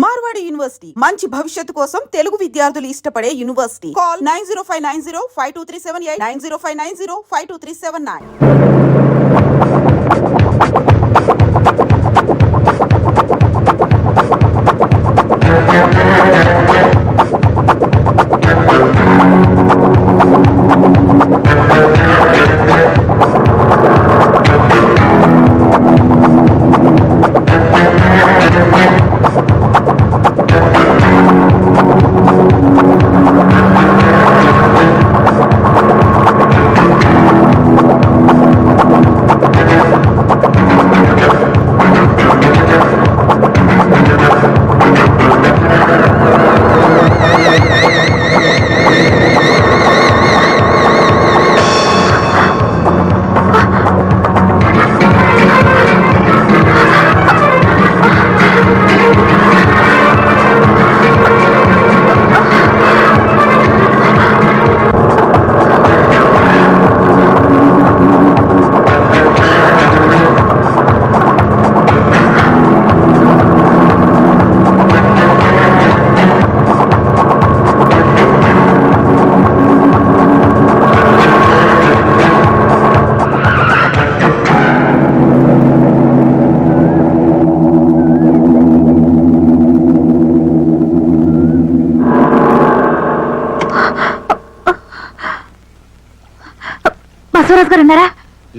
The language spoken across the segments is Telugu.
మార్వాడి యూనివర్సిటీ మంచి భవిష్యత్తు కోసం తెలుగు విద్యార్థులు ఇష్టపడే యూనివర్సిటీ. కాల్ 9059052378 9059052379.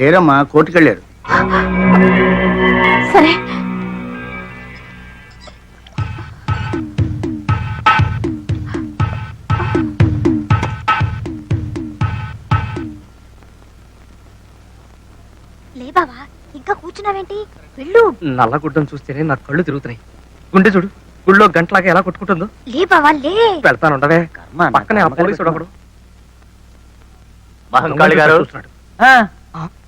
లేరమ్మా, కోర్టుకెళ్ళారు. సరే లే బావా, ఇంకా కూర్చున్నావేంటి? వెళ్ళు. నల్ల గుడ్డను చూస్తేనే నా కళ్ళు తిరుగుతున్నాయి. గుండె చూడు, గుళ్ళో గంటలాగా ఎలా కొట్టుకుంటుందో. లే బావా లే. వెళ్తాను ఉండవే. పక్కనే ఆ పోలీసుడు ఒకడు. మహంకాళి గారు,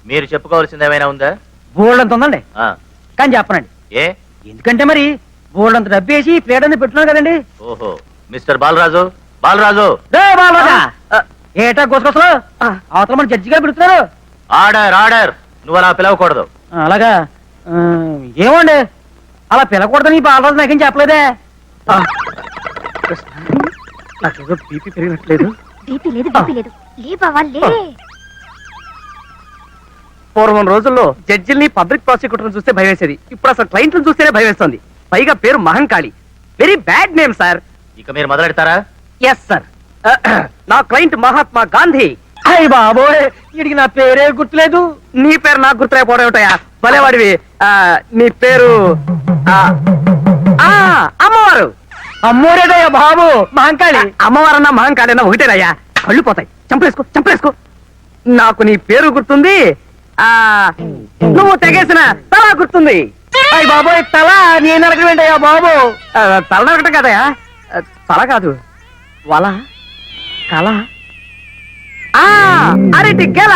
మీరు చెప్పుకోవాల్సింది ఏమైనా ఉందా? బోల్డంత ఉందండి, కానీ చెప్పనండి. ఏ? ఎందుకంటే మరి బోల్డంత డబ్బు వేసి ప్లేట్ అనేది పెట్టున్నాను కదండి. ఓహో, మిస్టర్ బాలరాజు. బాలరాజు ఏటా గోసుకొసలు అవతల మన జడ్జి గారు పెడుతున్నారు. Order order. నువ్వు అలా పిలవకూడదు. అలాగా ఏమండి, అలా పిలకూడదని బాలరాజు నాకేం చెప్పలేదే. నాకేదో బీపీ పెరిగినట్లేదు. బీపీ లేదు, బీపీ లేదు. లే బావా లే. పూర్వం రోజుల్లో జడ్జిల్ని పబ్లిక్ ప్రాసిక్యూటర్ చూస్తే భయవేసేది. ఇప్పుడు అసలు క్లయింట్లను చూస్తేనే భయవేస్తుంది. పైగా పేరు Mahankali. Very bad name sir. ఇక మీరు మొదలెడతారా? Yes sir. నా క్లయింట్ మహాత్మా గాంధీ. అయ్య బాబోయ్, వీడికి నా పేరే గుర్తులేదు. నీ పేరు నాకు గుర్తులేకపోవడం ఏమిటయా? భలేవాడివి. నీ పేరు అమ్మవారు. అమ్మోరేదయ్యా బాబు, మహంకాళి. అమ్మవారన్నా మహంకాళి అన్నా ఒకటేనయ్యా. కళ్ళు పోతాయి. చంపలేసుకో చంపలేసుకో. నాకు నీ పేరు గుర్తుంది, నువ్వు తెగేసిన తల గుర్తుంది. అయ్య బాబోయ్, తల నేను నరకడం ఏంటయ్యా బాబు? తల నరకటం కదయా, తల కాదు, వల కల అరటి గెల.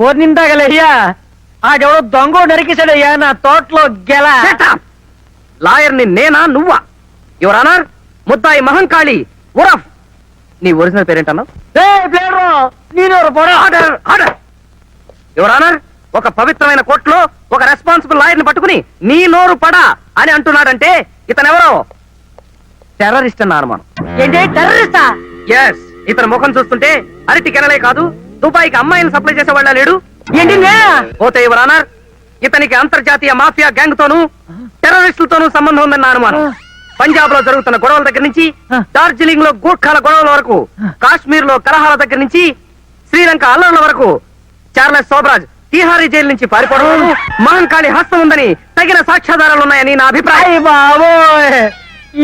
ఓరి నిందాగలయ్యా, ఆడెవడో దొంగ నరికేశాడయ్యా నా తోటలో గెల. లాయర్ని నేనా నువ్వా? యువర్ ఆనర్, ముద్దాయి మహంకాళి ఉరఫ్. నీ ఒరిజినల్ పేరేంటన్నావు? యువర్ ఆనర్, ఒక పవిత్రమైన కోర్టులో ఒక రెస్పాన్సిబుల్ లాయర్ ని పట్టుకుని నీ నోరు పడా అని అంటున్నాడంటే ఇతనెవరో టెర్రరిస్ట్ అన్న అనుమానం. ఏంటి టెర్రరిస్టా? ఎస్. ఇతని ముఖం చూస్తుంటే అరటి కెనలే కాదు, దుబాయ్కి అమ్మాయిని సప్లై చేసేవాళ్ళ లేడు. ఏంటి పోతే యువర్ ఆనర్, ఇతనికి అంతర్జాతీయ మాఫియా గ్యాంగ్ తోనూ టెర్రరిస్టులతోనూ సంబంధం ఉందన్న అనుమానం. పంజాబ్ లో జరుగుతున్న గొడవల దగ్గర నుంచి డార్జిలింగ్ లో గూర్ఖాల గొడవల వరకు, కాశ్మీర్ లో కలహాల దగ్గర నుంచి శ్రీలంక అల్లర్ల వరకు, చార్లెస్ సోబ్రాజ్ తిహారీ జైలు నుంచి పారిపోవడం మహంకాళి హస్తం ఉందని తగిన సాక్ష్యాధారాలున్నాయని నా అభిప్రాయం. బాబోయ్,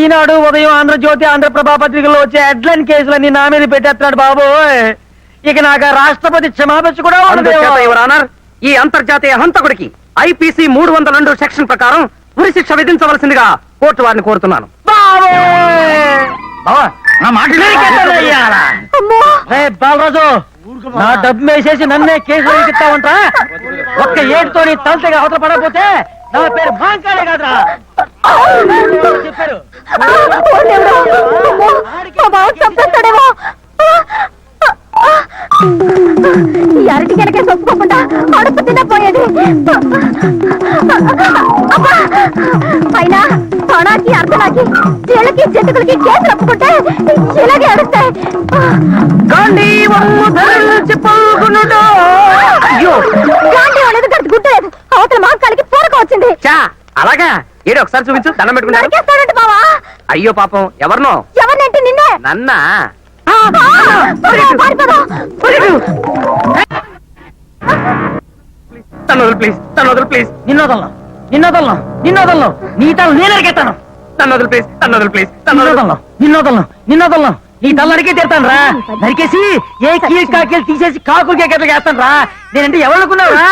ఈనాడు ఉదయం ఆంధ్రజ్యోతి, ఆంధ్రప్రభ పత్రికల్లో వచ్చే హెడ్లైన్ కేసులన్నీ నా మీద పెట్టేస్తున్నాడు బాబోయ్. ఇక నాకు రాష్ట్రపతి క్షమాపణ కూడా ఉండదు. ఈ అంతర్జాతీయ హంతకుడికి ఐపీసీ 302 సెక్షన్ ప్రకారం ఉరి శిక్ష విధించవలసిందిగా కోర్టు వారిని కోరుతున్నాను. బాలరాజు, నా డబ్బు వేసేసి నన్నే కేసులు ఎక్కిస్తావంటా? ఒక్క ఏడుతో నీ తలతగా అవతల పడకపోతే నా పేరు మహంకాళి కాదురా చెప్పారు. ఈ అరటి కెనకే చొప్పుకోకుండా అడుపు తినపోయేది. పైన తొణాకి అర్థం తాగి జీళ్ళకి జంతుకులకి కేసులు ఒప్పుకుంటే ఇలాగే అడుస్తాయి. గాంధీ వమ్ము ధరించి పలుకునుడు. అయ్యో గాంధీ అనేది గడి గుడ్డలేదు. అవతల మహంకాళికి పూరక వచ్చింది. చా అలాగా ఏడు ఒకసారి చూపించు, దండం పెట్టుకున్నాను. నరికేస్తాడంటే బావా. అయ్యో పాపం ఎవరినో. ఎవరినంటే నిన్నే. నన్నా? తను వదులు ప్లీజ్, తను వదులు ప్లీజ్. నిన్నోదల్లో నీ తల నేను అరికెత్తాను. తను వదులు ప్లీజ్, తను వదులు ప్లీజ్, తను వదులు. నిన్నోదల్లో నీ తల నరికే తిడతాను రా. నరికేసి ఏ కీలు కాకీలు తీసేసి కాకులు కేకట్లు వేస్తాను రా. నేనంటే ఎవరనుకున్నావు రా?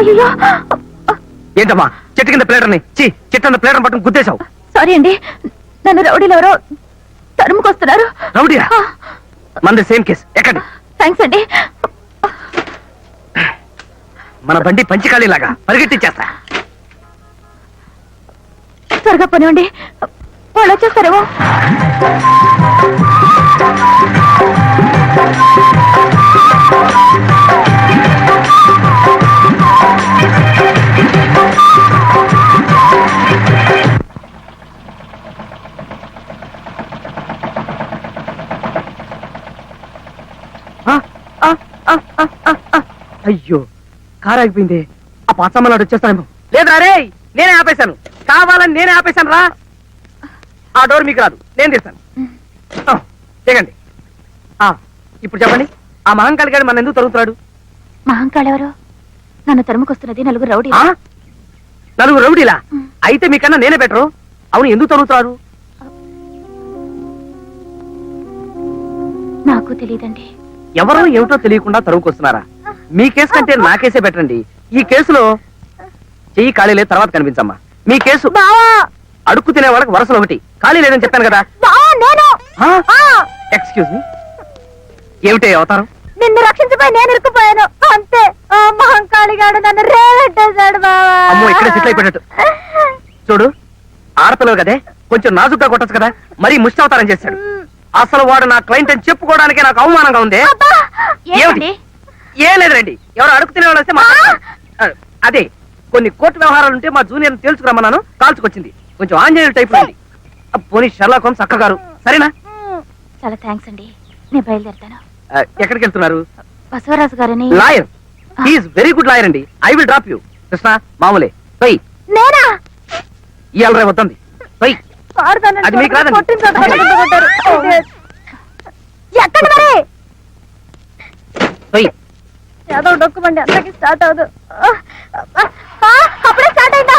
అయ్యో ఏంటమ్మా చెట్టు కింద ప్లేటర్ని చెట్టు కింద ప్లేటర్ పట్టుకుని గుద్దేశావు? సారీ అండి, నన్ను రౌడీలు ఎవరో తరుముకొస్తున్నారు. రౌడీయా? మనది సేమ్ కేసు. ఎక్కడి? థ్యాంక్స్ అండి. మన బండి పంచకాళీలాగా పరిగెట్టించేస్తా. త్వరగా పనివ్వండి, వాళ్ళు వచ్చేస్తారేమో. అయ్యో కారు ఆగిపోయింది. ఆ పాచమ్మలాడు వచ్చేస్తానేమో. లేదురా రే, నేనే ఆపేశాను. కావాలని నేనే ఆపేశాను రా. ఆ డోర్ మీకు రాదు, నేను తీస్తాను. దిగండి. ఇప్పుడు చెప్పండి, ఆ మహంకాళి గారు మన ఎందుకు తరుగుతున్నాడు? మహంకాళి ఎవరు? నన్ను తరుముకొస్తున్నది నలుగురు రౌడీ. నలుగురు రౌడీలా? అయితే మీకన్నా నేనే బెటరు. అవును, ఎందుకు తరుగుతున్నారు? నాకు తెలియదండి. ఎవరో ఏమిటో తెలియకుండా తరుగుకొస్తున్నారా? మీ కేసు కంటే నా కేసే బెటర్ అండి. ఈ కేసులో చెయ్యి ఖాళీ లేదు, తర్వాత కనిపించమ్మా. మీ కేసు అడుక్కు తినే వాళ్ళకి వరుసలు ఒకటి, ఖాళీ లేదని చెప్పాను కదా. ఎక్స్క్యూజ్ మీ, ఏమిటి అవతారం? నిన్ను రక్షించబోయి నేను ఇరుక్కుపోయాను అంతే. మహంకాళి గాడు నన్ను రేవెట్టేశాడు బావా. అమ్మో, ఇక్కడే సెటిల్ అయిపోయినట్టు. చూడు, ఆడపిల్లలు కదే, కొంచెం నాజుగ్గా కొట్టచ్చు కదా. మరీ ముష్టి అవతారం చేశాడు. అసలు వాడు నా క్లయింట్ అని చెప్పుకోవడానికి నాకు అవమానంగా ఉంది. ఏమిటి? ఏం లేదురండి, ఎవరు అడుగు తినే వాళ్ళు వస్తే అదే కొన్ని కోర్టు వ్యవహారాలు ఉంటే మా జూనియర్ తేల్చుకురమ్మన్నాను, కాల్చుకొచ్చింది. కొంచెం ఆంజనేయులు టైప్ ఉంది. పోనీ షెర్లాక్ హోమ్స్ అక్క గారు, సరేనా? చాలా థ్యాంక్స్ అండి, నేను బయలుదేరుతాను. ఎక్కడికి వెళ్తున్నారు? బసవరాజు గారని lawyer. He is very good lawyer అండి. I will drop you. Krishna మామూలే పోయి. నేనా? ఇవాళ వద్దండి పోయి. అది మీకు రాదండి. ఎక్కడ మరి? పోయి. ఏదో డొక్కుమండి అందరికి స్టార్ట్ అవదు. అప్పుడే స్టార్ట్ అయిందా?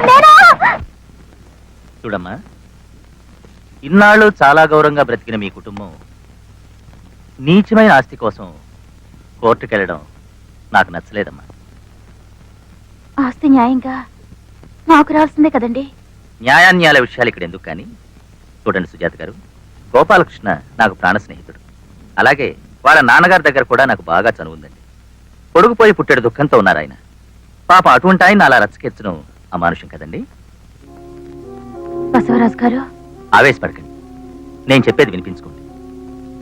నేను చూడమ్మా, ఇన్నాళ్ళు చాలా గౌరవంగా బ్రతికిన మీ కుటుంబం నీచమైన ఆస్తి కోసం కోర్టుకెళ్ళడం నాకు నచ్చలేదమ్మా. ఆస్తి న్యాయంగా మాకు రావాల్సిందే కదండి. న్యాయాన్యాయాల విషయాలు ఇక్కడ ఎందుకు కానీ, చూడండి సుజాత గారు, గోపాలకృష్ణ నాకు ప్రాణ స్నేహితుడు. అలాగే వాళ్ళ నాన్నగారి దగ్గర కూడా నాకు బాగా చనువుందండి. పొడుగుపోయి పుట్టాడు దుఃఖంతో ఉన్నారు ఆయన. పాప అటువంటి ఆయన అలా రచ్చకెచ్చడం అమానుషం కదండి. బసవరాజు గారు, ఆవేశపడకండి, నేను చెప్పేది వినిపించుకోండి.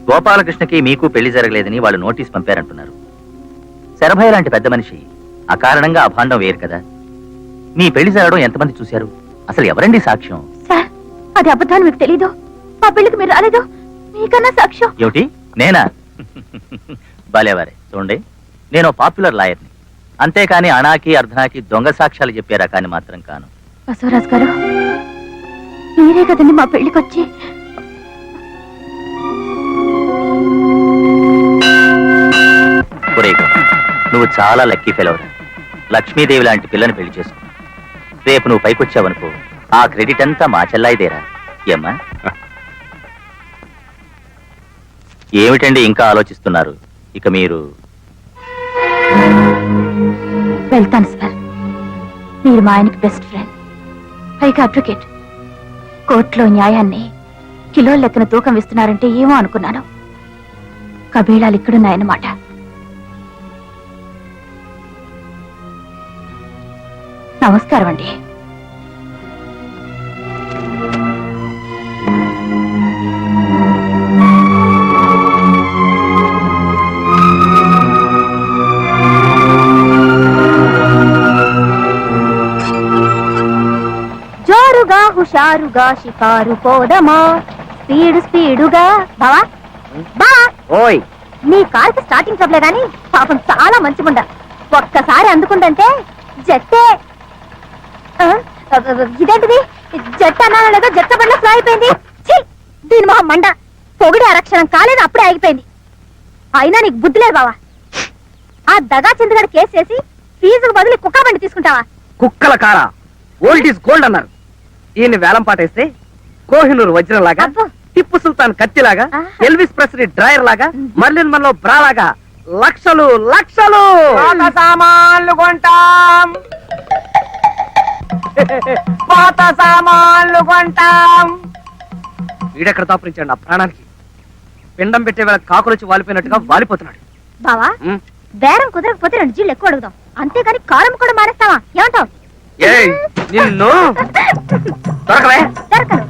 గోపాలకృష్ణకి మీకు పెళ్లి జరగలేదని వాళ్ళు నోటీస్ పంపారంటున్నారు. శరభయ్య లాంటి పెద్ద మనిషి అకారణంగా అభాండం వేయరు కదా. మీ పెళ్లి జరగడం ఎంతమంది చూశారు? అసలు ఎవరండి సాక్ష్యం? సార్, అది అబద్ధాన్ని మీకు తెలీదు. మా పెళ్లికి మీరు రాలేదు, మీకన్నా సాక్ష్యం. ఏమిటి, నేనా? బాలేవారే, చూడండి, నేను పాపులర్ లాయర్ని, అంతేకాని అణాకి అర్ధనాకి దొంగ సాక్ష్యాలు చెప్పారా కానీ మాత్రం కాను. బసవరాజు గారు, మీరే కదండి మా పెళ్లికి వచ్చి చాలా లక్కీ ఫెలవర్. లక్ష్మీదేవి లాంటి పిల్లని పెళ్లి చేసుకున్నా. రేపు నువ్వు పైకొచ్చావనుకో, ఆ క్రెడిట్ అంతా మా చెల్లాయిదేరా. ఏమ్మా? ఏమిటండి ఇంకా ఆలోచిస్తున్నారు? ఇక మీరు వెళ్తాను సార్. మీరు మా ఆయనకి బెస్ట్ ఫ్రెండ్, పైగా అడ్వకేట్. కోర్టులో న్యాయాన్ని కిలోల లెక్కన తూకం ఇస్తున్నారంటే ఏమో అనుకున్నాను. కబీళాలు ఇక్కడున్నాయన్నమాట. నమస్కారం అండి. జోరుగా హుషారుగా షికారు పోదమా, స్పీడు స్పీడుగా. బావా బా, ఓయ్ నీ కారుకి స్టార్టింగ్ ట్రబులే గాని పాపం చాలా మంచిగుండ. ఒక్కసారి అందుకుందంటే జట్టే. ఆ, ఇదేంటిది? జట్టు అన్నానో లేదో జట్ట బండ్లో ఫ్లో అయిపోయింది. ఛీ, దీని మొహం మండ. పొగిడి అరక్షణం కాలేదు, అప్పుడే ఆగిపోయింది. అయినా నీకు బుద్ధి లేదు బావా. ఆ దగా చింతగడ కేసు చేసి ఫీజుకు బదులు కుక్క బండి తీసుకుంటావా? కుక్కల కారా, ఓల్డ్ ఈజ్ గోల్డ్ అన్నారు. ఈయన్ని వేలం పాటేస్తే కోహినూరు వజ్రం లాగా, అబ్బో. టిప్పు సుల్తాన్ కత్తిలాగా, ఆహా. ఎల్విస్ ప్రెస్లీ డ్రైయర్ లాగా, మర్లిన్ మన్లో బ్రా లాగా లక్షలు లక్షలు పాత సామాన్లు కొంటాం, పాత సామాన్లు కొంటాం. వీడెక్కడ దాపురించాడు నా ప్రాణానికి. పిండం పెట్టే వేళ కాకులొచ్చి వాలిపోయినట్టుగా వాలిపోతున్నాడు. బావా, ఉమ్. బేరం కుదరకపోతే 2 జీళ్ళు ఎక్కువ అడుగుదాం, అంతేగాని కారం కూడా మానేస్తావా? ఏమంటావు? ఏయ్ నిన్ను దొరకవే. దొరకను.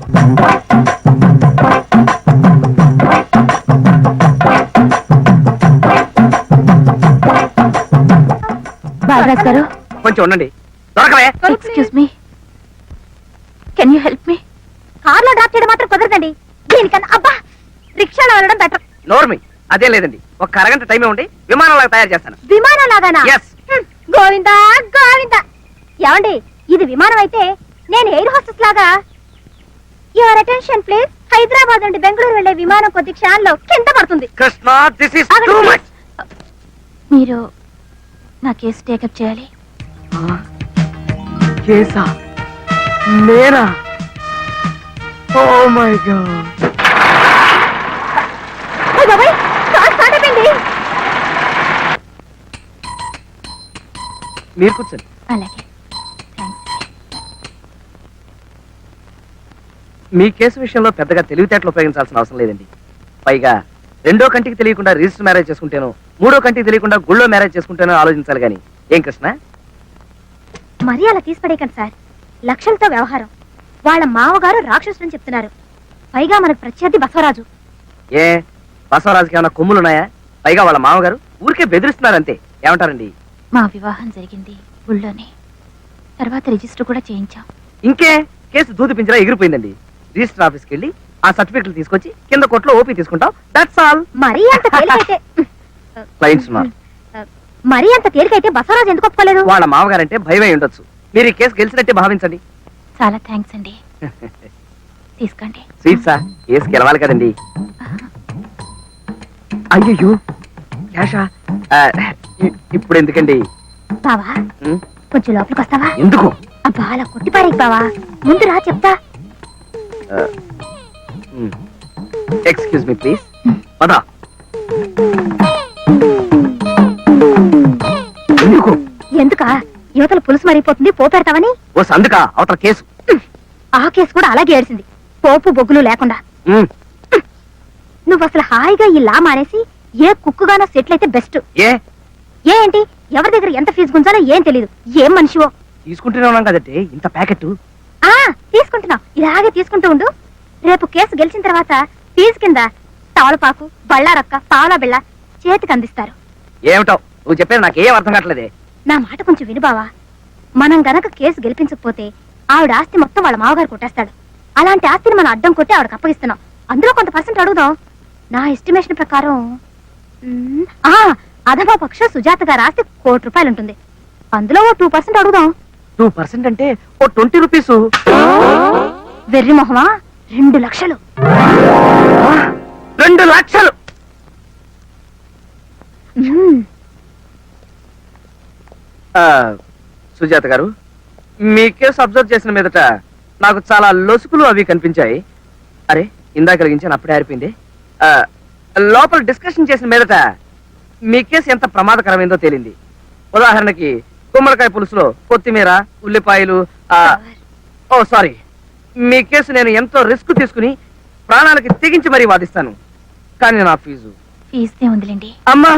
బాలరాజ్ గారు, కొంచెం ఉండండి. దొరకవే. Excuse me, can you help me? కార్లో డ్రాప్ చేయడం మాత్రం కుదరదండి. దీనికన్నా అబ్బా రిక్షాలో వెళ్ళడం బెటర్. నోర్మి, అదే లేదండి. ఒక అరగంట టైమే ఉండి విమానంలాగా తయారు చేస్తాను. విమానం లాగానా? Yes. గోవిందా గోవిందా. ఏమండి, ఇది విమానం అయితే నేను ఎయిర్ హోస్టెస్ లాగా. Your attention please. హైదరాబాద్ నుండి బెంగళూరు వెళ్లే విమానం కొద్ది క్షణాల్లో కింద పడుతుంది. Krishna, this is too much. మీరు నా కేసు టేకప్ చేయాలి. కేసా? నేనా? Oh my God. ఓ బాబాయ్, కార్ స్టార్ట్ అయిపోయింది. మీరు కూర్చోండి. అలాగే, థాంక్స్. మీ కేసు విషయంలో పెద్దగా తెలివితేటలు ఉపయోగించాల్సిన అవసరం లేదండి. పైగా రెండో కంటికి తెలియకుండా రిజిస్టర్ మ్యారేజ్ చేసుకుంటేనో, మూడో కంటికి తెలియకుండా గుళ్ళో మ్యారేజ్ చేసుకుంటేనో ఆలోచించాలి గాని. ఏం కృష్ణ? మరీ అలా తీసిపడేయకండి సార్. లక్షలతో వ్యవహారం. వాళ్ళ మావగారు రాక్షసుని చెప్తున్నారు. పైగా మనకు ప్రత్యర్థి బసవరాజు. ఏ బసవరాజుకి ఏమైనా కొమ్ములున్నాయా? పైగా వాళ్ళ మామగారు ఊరికే బెదిరిస్తున్నారంతే. ఏమంటారండి? మా వివాహం జరిగింది ఊళ్ళోనే. తర్వాత రిజిస్టర్ కూడా చేయించాం. ఇంకే కేసు దూది పింజరా ఎగిరిపోయిందండి. రిజిస్టర్ ఆఫీస్కి వెళ్ళి ఆ సర్టిఫికెట్లు తీసుకొచ్చి కింద కోర్టులో ఓపీ తీసుకుంటాం. That's all. మరీ అంత తేలికైతే క్లయింట్స్ ఉన్నారు. మరీ అంత తేలికైతే బసవరాజు ఎందుకు ఒప్పుకోలేదు? వాళ్ళ మామగారంటే భయమై ఉండొచ్చు. మీరు ఈ కేసు గెలిచినట్టే భావించండి. చాలా థ్యాంక్స్ అండి. తీసుకోండి. స్వీట్సా? కేసు గెలవాలి కదండి. అయ్యో క్యాషా? ఇప్పుడు ఎందుకండి? బావా, ఉం? కొంచెం లోపలికి వస్తావా? ఎందుకు? అబ్బా అలా కొట్టిపారేకి బావా. ముందు రా చెప్తా. Excuse me please. పదా. ఎందుకు? ఎందుకా? యువతల పులుసు మరిగిపోతుంది, పోపెడతావని. ఓ సందుకా అవతల కేసు. ఆ కేసు కూడా అలాగే ఏడ్చింది, పోపు బొగ్గులు లేకుండా. ఉమ్. నువ్వు అసలు హాయిగా ఈ లా మానేసి ఏ కుక్కుగానో సెటిల్ అయితే బెస్ట్. ఏ ఏంటి, ఎవరి దగ్గర ఎంత ఫీజు గుంజాలో ఏం తెలీదు. ఏం మనిషివో. తీసుకుంటూనే ఉన్నాం కదండి ఇంత ప్యాకెట్. తీసుకుంటున్నావు, ఇలాగే తీసుకుంటూ ఉండు. రేపు కేసు గెలిచిన తర్వాత ఫీజు కింద తవలపాకు, బళ్ళారక్క, పావలా బిళ్ళ చేతికి అందిస్తారు. ఏమిటో నువ్వు చెప్పేది నాకేం అర్థం కావట్లేదే. నా మాట కొంచెం విను బావా. మనం గనక కేసు గెలిపించకపోతే ఆవిడ ఆస్తి మొత్తం వాళ్ళ మామగారు కొట్టేస్తాడు. అలాంటి ఆస్తిని మనం అడ్డం కొట్టి ఆవిడకి అప్పగిస్తున్నాం. అందులో కొంత పర్సెంట్ అడుగుదాం. నా ఎస్టిమేషన్ ప్రకారం అధమా పక్ష సుజాత గారి ఆస్తి ₹1,00,00,000 ఉంటుంది. అందులో ఓ 2% అడుగుదాం. 2% అంటే ఓ 20 రూపీస్. వెర్రి మొహమా, 2 లక్షలు. 2 లక్షలు. సుజాత గారు, మీ కేసు అబ్జర్వ్ చేసిన మీదట నాకు చాలా లొసుకులు అవి కనిపించాయి. అరే, ఇందాక కలిగించాను, అప్పుడే ఆరిపోయింది. లోపల డిస్కషన్ చేసిన మీదట మీ కేసు ఎంత ప్రమాదకరమైందో తేలింది. ఉదాహరణకి గుమ్మడికాయ పులుసులో కొత్తిమీర, ఉల్లిపాయలు. ఓ సారీ, మీ కేసు నేను ఎంతో రిస్క్ తీసుకుని ప్రాణాలకి తెగించి మరీ వాదిస్తాను. కానీ నా ఫీజు ఫీజుదే ఉందిలేండి. అమ్మా,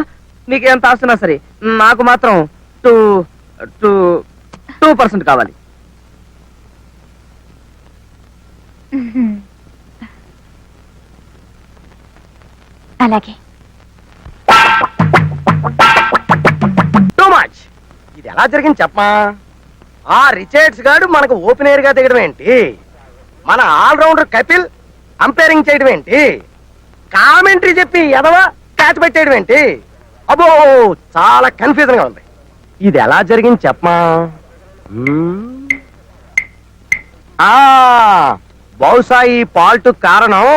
మీకు ఎంత ఆస్తున్నా సరే నాకు మాత్రం 2% కావాలి. అలాగే. Too much. ఇది ఎలా జరిగింది చెప్పమా? ఆ రిచర్డ్స్ గాడు మనకు ఓపెనర్ గా దిగడం ఏంటి, మన ఆల్రౌండర్ కపిల్ అంపైరింగ్ చేయడం ఏంటి, కామెంటరీ చెప్పి ఎదవ క్యాచ్ పెట్టేయడం ఏంటి? అబ్బో, చాలా కన్ఫ్యూజన్ గా ఉంది. ఇది ఎలా జరిగింది చెప్పమా? బహుశా ఈ పాల్ట్ కారణం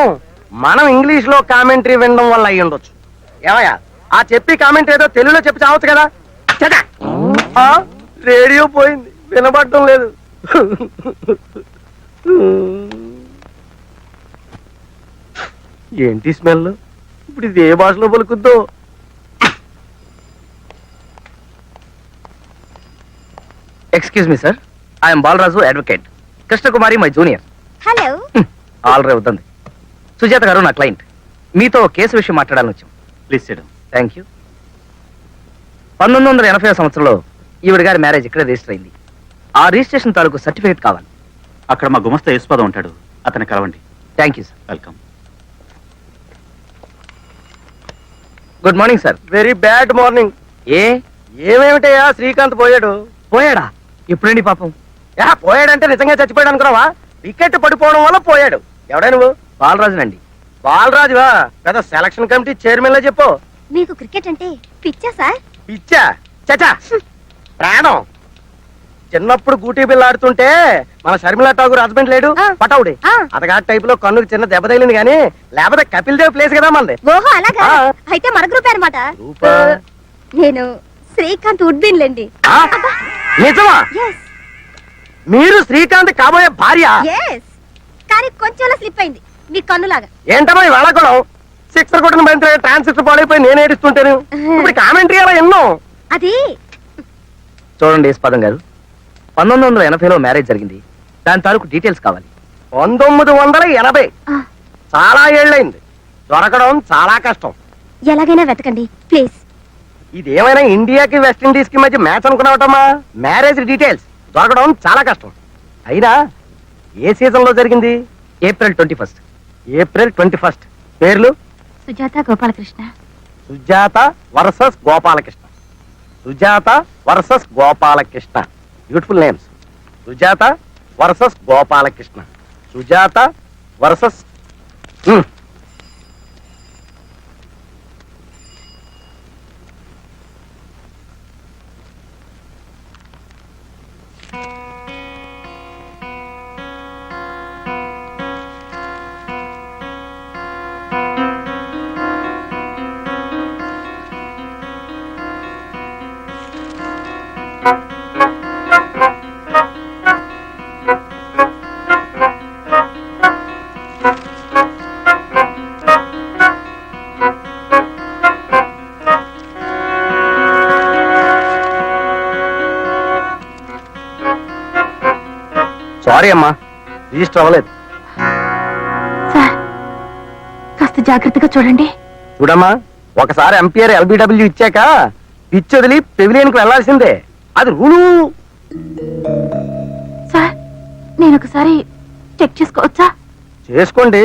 మనం ఇంగ్లీష్ లో కామెంటరీ వినడం వల్ల అయ్యి ఉండొచ్చు. ఏమయ్యా, ఆ చెప్పి కామెంటరీ ఏదో తెలుగులో చెప్పి చావచ్చు కదా. రేడియో పోయింది, వినబడటం లేదు. ఏంటి స్మెల్? ఇప్పుడు ఇది ఏ భాషలో పలుకుద్దో? Excuse me sir, I'm Balaraju, advocate. Krishnakumari my junior. Hello. Already అవుతుంది. సుజాత గారు నా క్లయింట్. మీతో కేసు విషయం మాట్లాడాలని వచ్చాం. Please SIT. Thank you. 1980 సంవత్సరంలో ఈవిడ గారి మ్యారేజ్ ఇక్కడే రిజిస్టర్ అయింది. ఆ రిజిస్ట్రేషన్ తాలూకు సర్టిఫికేట్ కావాలి. అక్కడ మా గుమస్తా యశ్పాదం ఉంటాడు, అతన్ని కలవండి. Thank you sir. Welcome. Good morning sir. Very bad morning. ఏమేమిటయ్యా, శ్రీకాంత్ పోయాడు. పోయాడా? ఎప్పుడండి పాపం? పోయాడంటే నిజంగా చచ్చిపోయాడు అనుకున్నావా? వికెట్ పడిపోవడం వల్ల పోయాడు. ఎవడా నువ్వు? బాలరాజునండి. బాలరాజువా? పెద్ద సెలక్షన్ కమిటీ చైర్మన్ లా చెప్పు. మీకు క్రికెట్ అంటే పిచ్చా సార్? పిచ్చా? చచా, ప్రాణం. చిన్నప్పుడు గూటీ బిల్ల ఆడుతుంటే మన షర్మిలా ఠాగూర్ హస్బెండ్ లేడు, పటావుడి, అతగా టైప్ లో కన్నుకు చిన్న దెబ్బ తగిలింది కానీ లేకపోతే కపిల్ దేవ్ ప్లేస్ కదా మనది. ఓహో అలాగా? అయితే మన గ్రూప్ అనమాట. నేను శ్రీకాంత్ ఉడ్బిన్ లేండి. నిజమా? మీరు శ్రీకాంత్ కాబోయే భార్య? కానీ కొంచెం స్లిప్ అయింది మీ కన్నులాగా. ఏంటమ్మా ఈ వెళ్ళకూడం? సిక్సర్ కొట్టిన బంతి ట్రాన్సిస్టర్ పాడైపోయి నేను ఏడుస్తుంటాను. ఇప్పుడు కామెంటరీ అలా ఎన్నో. అది చూడండి యశ్పాదం గారు, 1980లో మ్యారేజ్ జరిగింది. దాని తాలూకు డీటెయిల్స్ కావాలి. 1980? చాలా ఏళ్ళైంది. దొరకడం చాలా కష్టం. ఎలాగైనా వెతకండి ప్లీజ్. ఇదేమైనా ఇండియాకి వెస్టిండీస్ కి మధ్య మ్యాచ్ అనుకున్నావటమ్మా? మ్యారేజ్ డీటెయిల్స్ దొరకడం చాలా కష్టం. అయినా ఏ సీజన్ లో జరిగింది? ఏప్రిల్ 21. ఏప్రిల్ 21. పేర్లు? Sujatha Gopalakrishna. Sujatha versus Gopalakrishna. Sujatha versus Gopalakrishna. Beautiful names. Sujatha versus Gopalakrishna. Sujatha versus sorry అమ్మా, రిజిస్టర్ అవ్వలేదు. సార్ కాస్త జాగ్రత్తగా చూడండి. చూడమ్మా, ఒకసారి ఎంపీఆర్ ఎల్బిడబ్ల్యూ ఇచ్చాక పిచ్ వదిలి పెవిలియన్ కు వెళ్లాల్సిందే. అది రూలు. సార్ నేను ఒకసారి చెక్ చేసుకోవచ్చా? చేసుకోండి.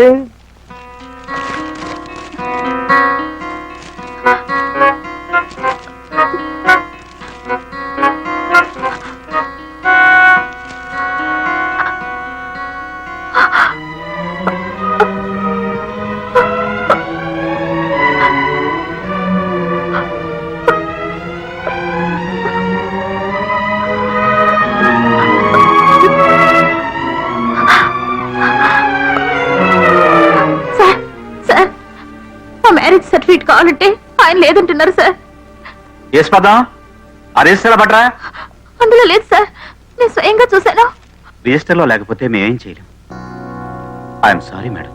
మ్యారేజ్ సర్టిఫికేట్ కావాలంటే ఆయన లేదంటున్నారు సార్. యశ్పాదం, ఆ రిజిస్టర్ పట్రా. అందులో లేదు సార్, నేను స్వయంగా చూశాను. రిజిస్టర్లో లేకపోతే మేమేం చేయలేం. I'm sorry madam.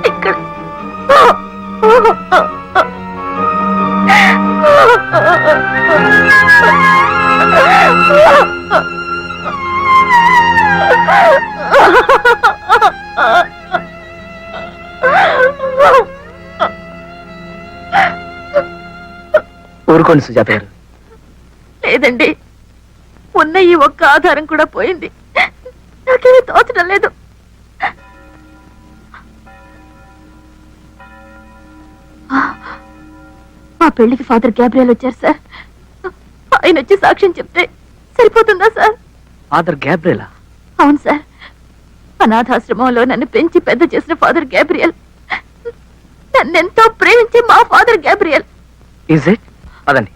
ఇక్కడ ఊరుకోండి సుజాత గారు. లేదండి, ఉన్న ఈ ఒక్క ఆధారం కూడా పోయింది. నాకేమీ తోచడం లేదు. మా పెళ్లికి ఫాదర్ గ్యాబ్రియల్ వచ్చారు సార్. ఆయన వచ్చి సాక్ష్యం చెప్తే సరిపోతుందా సార్? ఫాదర్ గ్యాబ్రియలా? అవును సార్, అనాథాశ్రమంలో నన్ను పెంచి పెద్ద చేసిన ఫాదర్ గ్యాబ్రియల్, నన్నెంతో ప్రేమించే మా ఫాదర్ గ్యాబ్రియల్. Is it? పదండి.